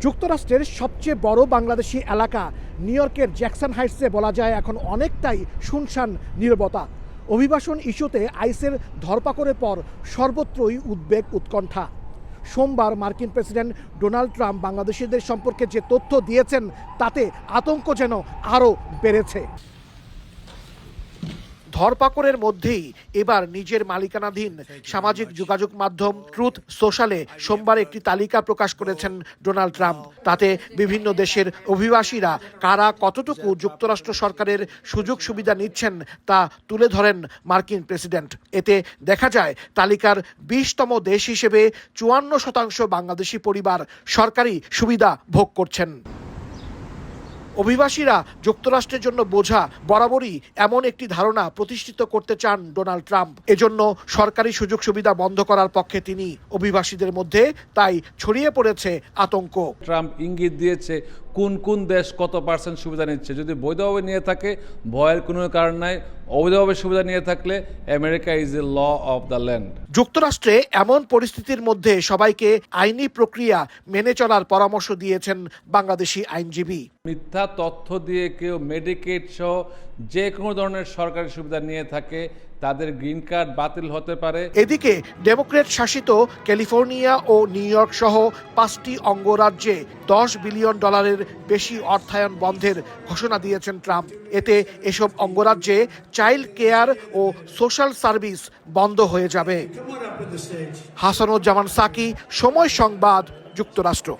যুক্তরাষ্ট্রের সবচেয়ে বড় বাংলাদেশি এলাকা নিউ ইয়র্কের জ্যাকসন হাইটসে বলা যায় এখন অনেকটাই শুনশান নীরবতা। অভিবাসন ইস্যুতে আইসের ধরপাকড়ের পর সর্বত্রই উদ্বেগ উৎকণ্ঠা। সোমবার মার্কিন প্রেসিডেন্ট ডোনাল্ড ট্রাম্প বাংলাদেশিদের সম্পর্কে যে তথ্য দিয়েছেন তাতে আতঙ্ক যেন আরও বেড়েছে। ধরপাকড়ের মধ্যেই এবার নিজের মালিকানাধীন সামাজিক যোগাযোগ মাধ্যম ট্রুথ সোশ্যালে সোমবার একটি তালিকা প্রকাশ করেছেন ডোনাল্ড ট্রাম্প। তাতে বিভিন্ন দেশের অভিবাসীরা কারা কতটুকু যুক্তরাষ্ট্র সরকারের সুযোগ সুবিধা নিচ্ছেন তা তুলে ধরেন মার্কিন প্রেসিডেন্ট। এতে দেখা যায় তালিকার ২০তম দেশ হিসেবে ৫৪% বাংলাদেশি পরিবার সরকারি সুবিধা ভোগ করছেন। অভিবাসীরা যুক্তরাষ্ট্রের জন্য বোঝা বরাবরই এমন একটি ধারণা প্রতিষ্ঠিত করতে চান ডোনাল্ড ট্রাম্প। এজন্য সরকারি সুযোগ সুবিধা বন্ধ করার পক্ষে তিনি। অভিবাসীদের মধ্যে তাই ছড়িয়ে পড়েছে আতঙ্ক। ট্রাম্প ইঙ্গিত দিয়েছে কোন কোন দেশ কত % সুবিধা নিচ্ছে। যদি বৈধভাবে নিয়ে থাকে ভয়ের কোনো কারণ নাই, অবৈধভাবে সুবিধা নিয়ে থাকলে America is a law of the land. যুক্তরাষ্ট্রে এমন পরিস্থিতির মধ্যে সবাইকে আইনি প্রক্রিয়া মেনে চলার পরামর্শ দিয়েছেন বাংলাদেশি আইনজীবী। মিথ্যা তথ্য দিয়ে কেউ মেডিকেড সহ যে কোনো ধরনের সরকারি সুবিধা নিয়ে থাকে তাদের গ্রিন কার্ড বাতিল হতে পারে। এদিকে ডেমোক্র্যাট শাসিত ক্যালিফোর্নিয়া ও নিউ ইয়র্ক সহ 5টি অঙ্গরাজ্যে $10 বিলিয়ন বেশি অর্থায়ন বন্ধের ঘোষণা দিয়েছেন ট্রাম্প। এতে এসব অঙ্গরাজ্যে চাইল্ড কেয়ার ও সোশ্যাল সার্ভিস বন্ধ হয়ে যাবে। হাসানুজ্জামান সাকি, সময় সংবাদ, যুক্তরাষ্ট্র।